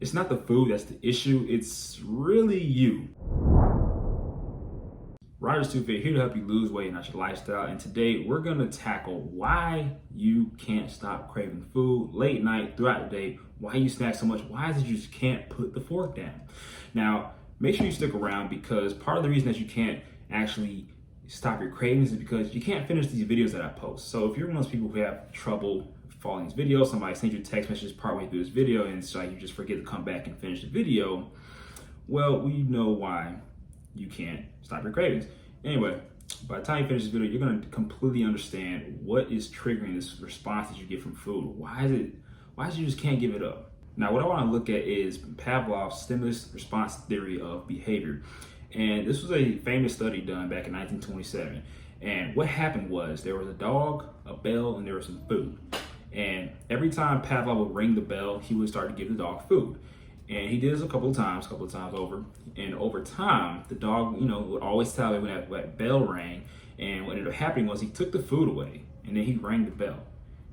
It's not the food that's the issue, it's really you. Roger's Too Fit, here to help you lose weight, not your lifestyle. And today we're gonna tackle why you can't stop craving food late night, throughout the day, why you snack so much, why is it you just can't put the fork down. Now, make sure you stick around, because part of the reason that you can't actually stop your cravings is because you can't finish these videos that I post. So if you're one of those people who have trouble following these videos, somebody sends you text messages partway through this video and it's like you just forget to come back and finish the video, well, we know why you can't stop your cravings. Anyway, by the time you finish this video, you're gonna completely understand what is triggering this response that you get from food. Why is it you just can't give it up? Now, what I wanna look at is Pavlov's stimulus response theory of behavior. And this was a famous study done back in 1927. And what happened was there was a dog, a bell, and there was some food. And every time Pavlov would ring the bell, he would start to give the dog food. And he did this a couple of times over. And over time, the dog, would always tell me when that bell rang. And what ended up happening was he took the food away and then he rang the bell.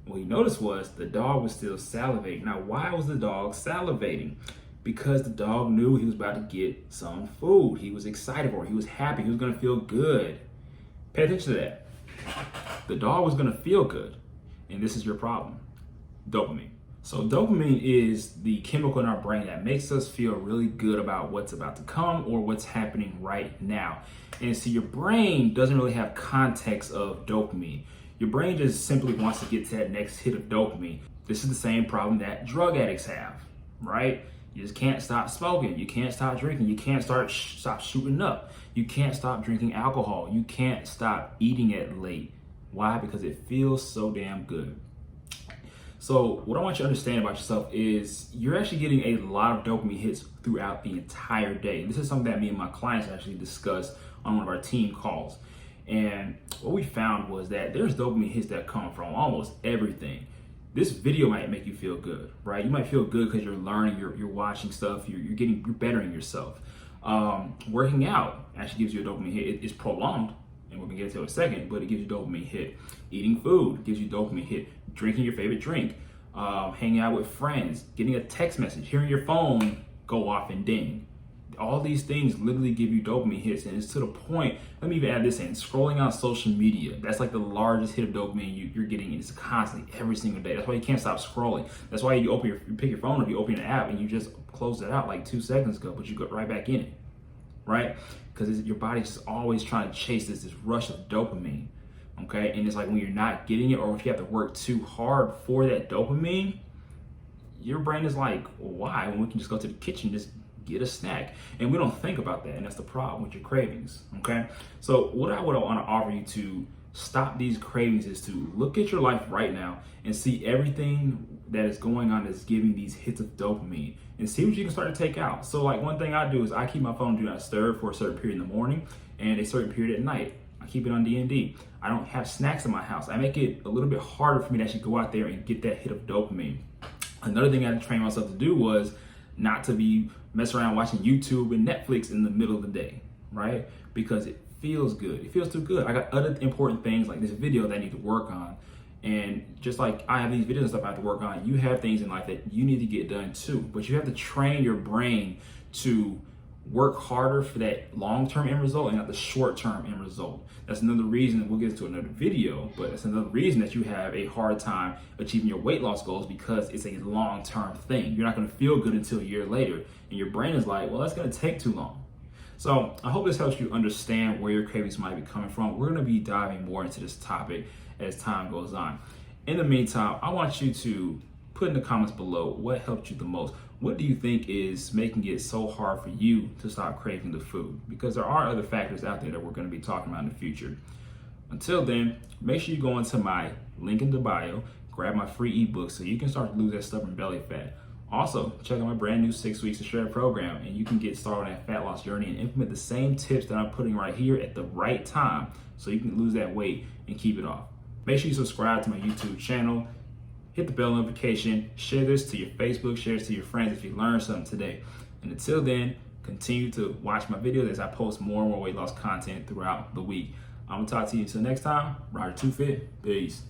What he noticed was the dog was still salivating. Now, why was the dog salivating? Because the dog knew he was about to get some food. He was excited for it. He was happy. He was gonna feel good. Pay attention to that. The dog was gonna feel good. And this is your problem, dopamine. So dopamine is the chemical in our brain that makes us feel really good about what's about to come or what's happening right now. And so your brain doesn't really have context of dopamine. Your brain just simply wants to get to that next hit of dopamine. This is the same problem that drug addicts have, right? You just can't stop smoking. You can't stop drinking. You can't stop shooting up. You can't stop drinking alcohol. You can't stop eating it late. Why? Because it feels so damn good. So what I want you to understand about yourself is you're actually getting a lot of dopamine hits throughout the entire day. This is something that me and my clients actually discussed on one of our team calls. And what we found was that there's dopamine hits that come from almost everything. This video might make you feel good, right? You might feel good because you're learning, you're watching stuff, you're bettering yourself. Working out actually gives you a dopamine hit. It's prolonged, and we're gonna get to it in a second, but it gives you a dopamine hit. Eating food gives you a dopamine hit. Drinking your favorite drink, hanging out with friends, getting a text message, hearing your phone go off and ding. All these things literally give you dopamine hits, and it's to the point, let me even add this in, scrolling on social media, that's like the largest hit of dopamine you're getting, and it's constantly, every single day. That's why you can't stop scrolling. That's why you pick your phone up, you open an app, and you just close it out like 2 seconds ago, but you go right back in it, right? Because your body's just always trying to chase this rush of dopamine, okay? And it's like when you're not getting it, or if you have to work too hard for that dopamine, your brain is like, well, why? When we can just go to the kitchen, just get a snack. And we don't think about that, and that's the problem with your cravings, okay? So what I would want to offer you to stop these cravings is to look at your life right now and see everything that is going on that's giving these hits of dopamine, and see what you can start to take out. So like one thing I do is I keep my phone do not disturb for a certain period in the morning and a certain period at night. I keep it on D&D. I don't have snacks in my house. I make it a little bit harder for me to actually go out there and get that hit of dopamine. Another thing I had to train myself to do was not to be mess around watching YouTube and Netflix in the middle of the day, right? Because it feels good. It feels too good. I got other important things like this video that I need to work on. And just like I have these videos and stuff I have to work on, you have things in life that you need to get done too. But you have to train your brain to work harder for that long-term end result and not the short-term end result. That's another reason, we'll get into another video, but that's another reason that you have a hard time achieving your weight loss goals, because it's a long-term thing. You're not gonna feel good until a year later. And your brain is like, well, that's gonna take too long. So I hope this helps you understand where your cravings might be coming from. We're gonna be diving more into this topic as time goes on. In the meantime, I want you to put in the comments below what helped you the most. What do you think is making it so hard for you to stop craving the food? Because there are other factors out there that we're going to be talking about in the future. Until then, make sure you go into my link in the bio, grab my free ebook so you can start to lose that stubborn belly fat. Also, check out my brand new 6 weeks to shred program, and you can get started on that fat loss journey and implement the same tips that I'm putting right here at the right time so you can lose that weight and keep it off. Make sure you subscribe to my YouTube channel. Hit the bell notification, share this to your Facebook, share this to your friends if you learned something today. And until then, continue to watch my videos as I post more and more weight loss content throughout the week. I'm gonna talk to you until next time. Roger Too Fit, peace.